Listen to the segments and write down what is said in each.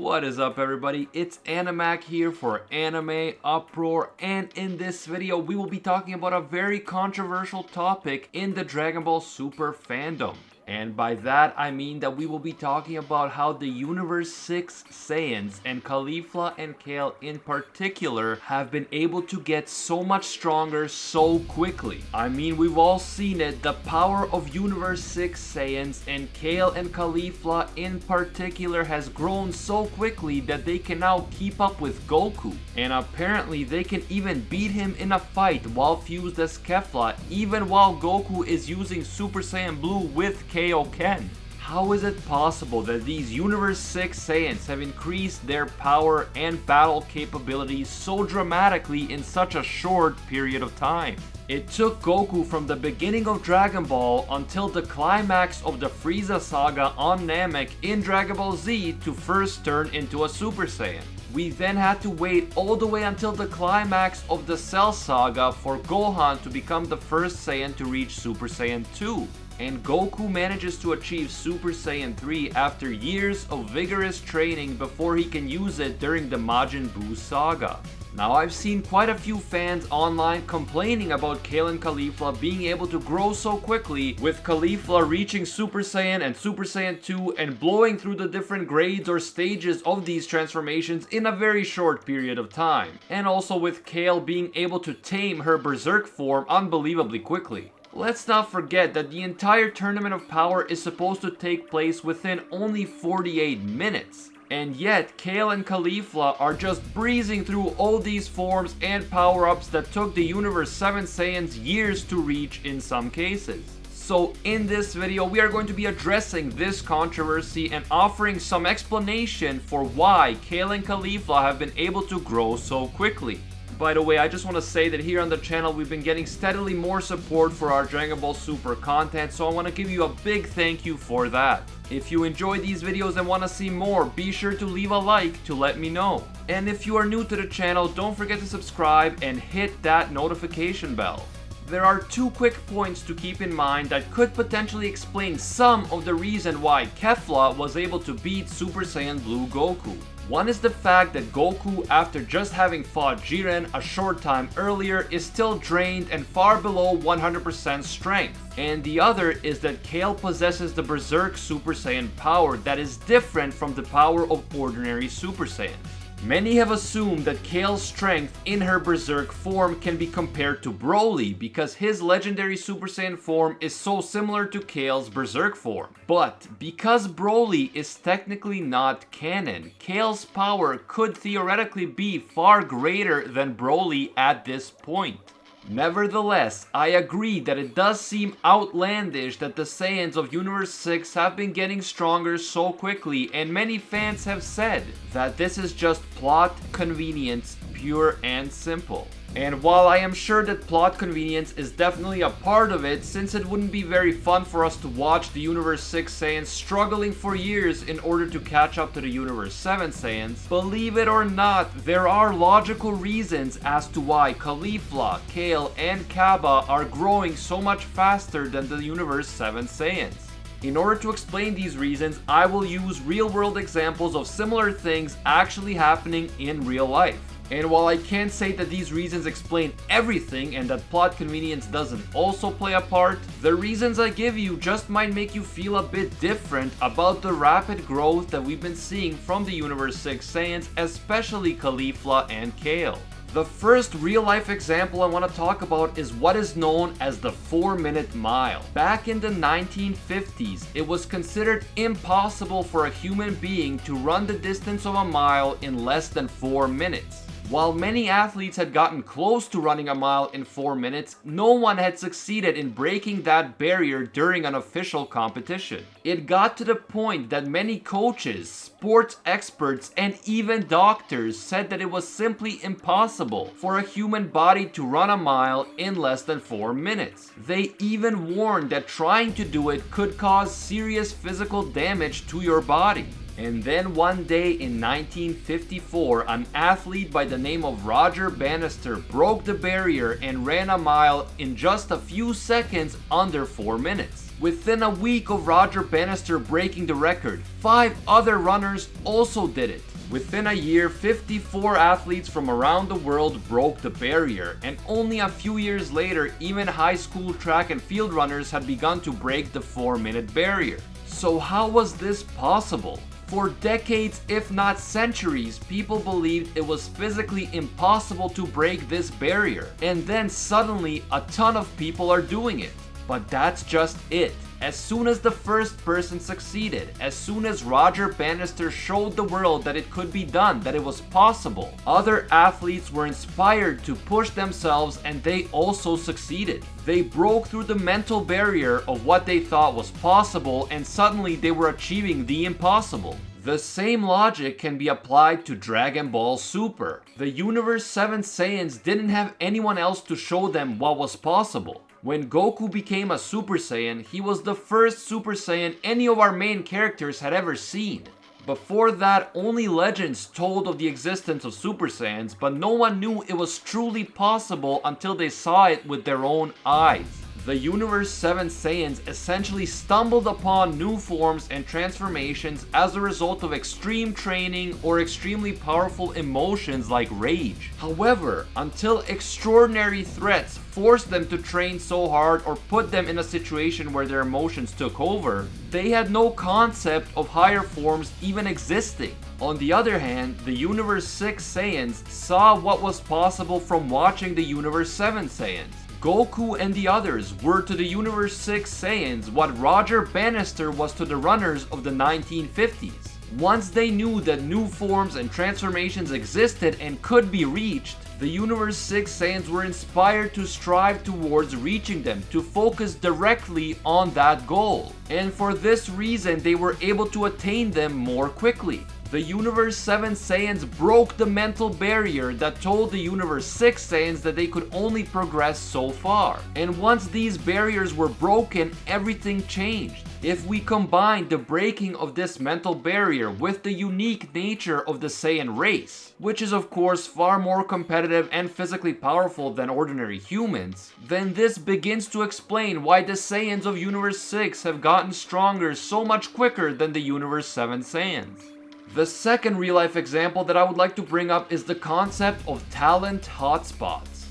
What is up, everybody? It's Animac here for Anime Uproar, and in this video we will be talking about a very controversial topic in the Dragon Ball Super fandom. And by that I mean that we will be talking about how the Universe 6 Saiyans and Caulifla and Kale in particular have been able to get so much stronger so quickly. I mean, we've all seen it, the power of Universe 6 Saiyans and Kale and Caulifla in particular has grown so quickly that they can now keep up with Goku. And apparently they can even beat him in a fight while fused as Kefla, even while Goku is using Super Saiyan Blue with Kaioken. How is it possible that these Universe 6 Saiyans have increased their power and battle capabilities so dramatically in such a short period of time? It took Goku from the beginning of Dragon Ball until the climax of the Frieza saga on Namek in Dragon Ball Z to first turn into a Super Saiyan. We then had to wait all the way until the climax of the Cell saga for Gohan to become the first Saiyan to reach Super Saiyan 2. And Goku manages to achieve Super Saiyan 3 after years of vigorous training before he can use it during the Majin Buu saga. Now, I've seen quite a few fans online complaining about Kale and Caulifla being able to grow so quickly, with Caulifla reaching Super Saiyan and Super Saiyan 2 and blowing through the different grades or stages of these transformations in a very short period of time. And also with Kale being able to tame her Berserk form unbelievably quickly. Let's not forget that the entire Tournament of Power is supposed to take place within only 48 minutes. And yet, Kale and Caulifla are just breezing through all these forms and power-ups that took the Universe 7 Saiyans years to reach in some cases. So in this video, we are going to be addressing this controversy and offering some explanation for why Kale and Caulifla have been able to grow so quickly. By the way, I just want to say that here on the channel we've been getting steadily more support for our Dragon Ball Super content, so I want to give you a big thank you for that. If you enjoy these videos and want to see more, be sure to leave a like to let me know. And if you are new to the channel, don't forget to subscribe and hit that notification bell. There are two quick points to keep in mind that could potentially explain some of the reason why Kefla was able to beat Super Saiyan Blue Goku. One is the fact that Goku, after just having fought Jiren a short time earlier, is still drained and far below 100% strength. And the other is that Kale possesses the Berserk Super Saiyan power that is different from the power of ordinary Super Saiyans. Many have assumed that Kale's strength in her Berserk form can be compared to Broly because his legendary Super Saiyan form is so similar to Kale's Berserk form. But because Broly is technically not canon, Kale's power could theoretically be far greater than Broly at this point. Nevertheless, I agree that it does seem outlandish that the Saiyans of Universe 6 have been getting stronger so quickly, and many fans have said that this is just plot convenience, pure and simple. And while I am sure that plot convenience is definitely a part of it, since it wouldn't be very fun for us to watch the Universe 6 Saiyans struggling for years in order to catch up to the Universe 7 Saiyans, believe it or not, there are logical reasons as to why Caulifla, Kale, and Kaba are growing so much faster than the Universe 7 Saiyans. In order to explain these reasons, I will use real-world examples of similar things actually happening in real life. And while I can't say that these reasons explain everything and that plot convenience doesn't also play a part, the reasons I give you just might make you feel a bit different about the rapid growth that we've been seeing from the Universe 6 Saiyans, especially Caulifla and Kale. The first real-life example I want to talk about is what is known as the 4-minute mile. Back in the 1950s, it was considered impossible for a human being to run the distance of a mile in less than 4 minutes. While many athletes had gotten close to running a mile in 4 minutes, no one had succeeded in breaking that barrier during an official competition. It got to the point that many coaches, sports experts, and even doctors said that it was simply impossible for a human body to run a mile in less than 4 minutes. They even warned that trying to do it could cause serious physical damage to your body. And then one day in 1954, an athlete by the name of Roger Bannister broke the barrier and ran a mile in just a few seconds under 4 minutes. Within a week of Roger Bannister breaking the record, 5 other runners also did it. Within a year, 54 athletes from around the world broke the barrier, and only a few years later, even high school track and field runners had begun to break the 4-minute barrier. So how was this possible? For decades, if not centuries, people believed it was physically impossible to break this barrier, and then suddenly a ton of people are doing it. But that's just it. As soon as the first person succeeded, as soon as Roger Bannister showed the world that it could be done, that it was possible, other athletes were inspired to push themselves and they also succeeded. They broke through the mental barrier of what they thought was possible, and suddenly they were achieving the impossible. The same logic can be applied to Dragon Ball Super. The Universe 7 Saiyans didn't have anyone else to show them what was possible. When Goku became a Super Saiyan, he was the first Super Saiyan any of our main characters had ever seen. Before that, only legends told of the existence of Super Saiyans, but no one knew it was truly possible until they saw it with their own eyes. The Universe 7 Saiyans essentially stumbled upon new forms and transformations as a result of extreme training or extremely powerful emotions like rage. However, until extraordinary threats forced them to train so hard or put them in a situation where their emotions took over, they had no concept of higher forms even existing. On the other hand, the Universe 6 Saiyans saw what was possible from watching the Universe 7 Saiyans. Goku and the others were to the Universe 6 Saiyans what Roger Bannister was to the runners of the 1950s. Once they knew that new forms and transformations existed and could be reached, the Universe 6 Saiyans were inspired to strive towards reaching them, to focus directly on that goal. And for this reason, they were able to attain them more quickly. The Universe 7 Saiyans broke the mental barrier that told the Universe 6 Saiyans that they could only progress so far. And once these barriers were broken, everything changed. If we combine the breaking of this mental barrier with the unique nature of the Saiyan race, which is of course far more competitive and physically powerful than ordinary humans, then this begins to explain why the Saiyans of Universe 6 have gotten stronger so much quicker than the Universe 7 Saiyans. The second real-life example that I would like to bring up is the concept of talent hotspots.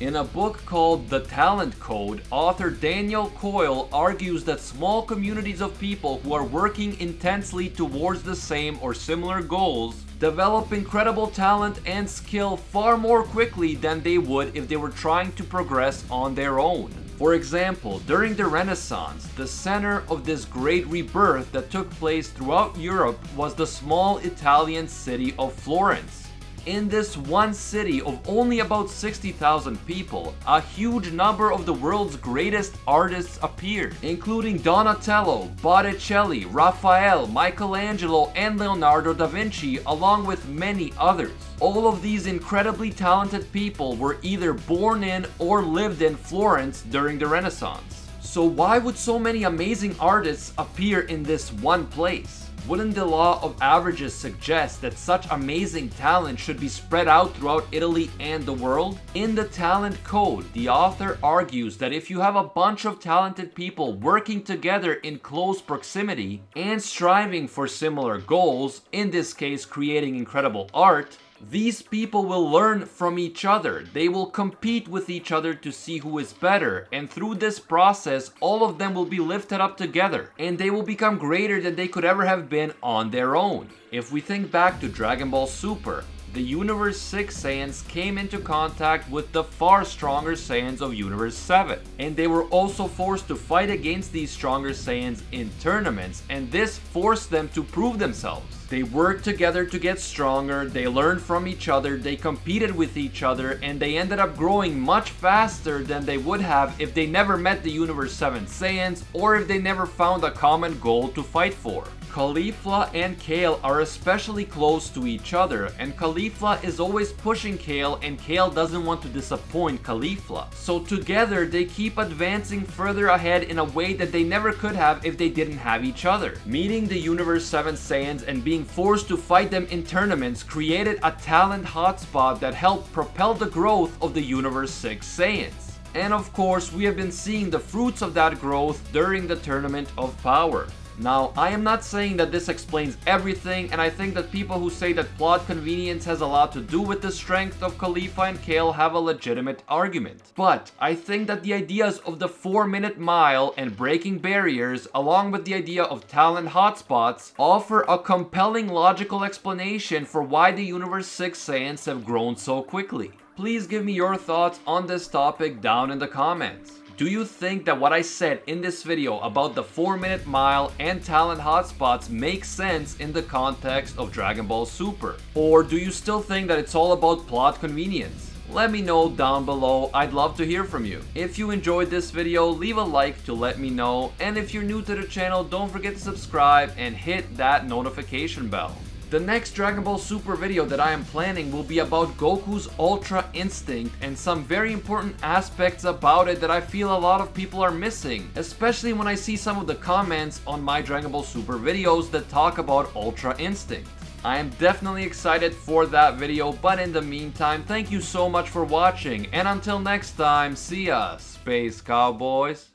In a book called The Talent Code, author Daniel Coyle argues that small communities of people who are working intensely towards the same or similar goals develop incredible talent and skill far more quickly than they would if they were trying to progress on their own. For example, during the Renaissance, the center of this great rebirth that took place throughout Europe was the small Italian city of Florence. In this one city of only about 60,000 people, a huge number of the world's greatest artists appeared, including Donatello, Botticelli, Raphael, Michelangelo, and Leonardo da Vinci, along with many others. All of these incredibly talented people were either born in or lived in Florence during the Renaissance. So why would so many amazing artists appear in this one place? Wouldn't the law of averages suggest that such amazing talent should be spread out throughout Italy and the world? In the Talent Code, the author argues that if you have a bunch of talented people working together in close proximity and striving for similar goals, in this case creating incredible art, these people will learn from each other. They will compete with each other to see who is better, and through this process, all of them will be lifted up together, and they will become greater than they could ever have been on their own. If we think back to Dragon Ball Super, the Universe 6 Saiyans came into contact with the far stronger Saiyans of Universe 7, and they were also forced to fight against these stronger Saiyans in tournaments, and this forced them to prove themselves. They worked together to get stronger, they learned from each other, they competed with each other, and they ended up growing much faster than they would have if they never met the Universe 7 Saiyans or if they never found a common goal to fight for. Caulifla and Kale are especially close to each other, and Caulifla is always pushing Kale, and Kale doesn't want to disappoint Caulifla. So together they keep advancing further ahead in a way that they never could have if they didn't have each other. Meeting the Universe 7 Saiyans and being forced to fight them in tournaments created a talent hotspot that helped propel the growth of the Universe 6 Saiyans. And of course, we have been seeing the fruits of that growth during the Tournament of Power. Now, I am not saying that this explains everything, and I think that people who say that plot convenience has a lot to do with the strength of Caulifla and Kale have a legitimate argument. But I think that the ideas of the 4-minute mile and breaking barriers, along with the idea of talent hotspots, offer a compelling logical explanation for why the Universe 6 Saiyans have grown so quickly. Please give me your thoughts on this topic down in the comments. Do you think that what I said in this video about the 4-minute mile and talent hotspots makes sense in the context of Dragon Ball Super? Or do you still think that it's all about plot convenience? Let me know down below, I'd love to hear from you. If you enjoyed this video, leave a like to let me know, and if you're new to the channel, don't forget to subscribe and hit that notification bell. The next Dragon Ball Super video that I am planning will be about Goku's Ultra Instinct and some very important aspects about it that I feel a lot of people are missing, especially when I see some of the comments on my Dragon Ball Super videos that talk about Ultra Instinct. I am definitely excited for that video, but in the meantime, thank you so much for watching, and until next time, see ya, Space Cowboys!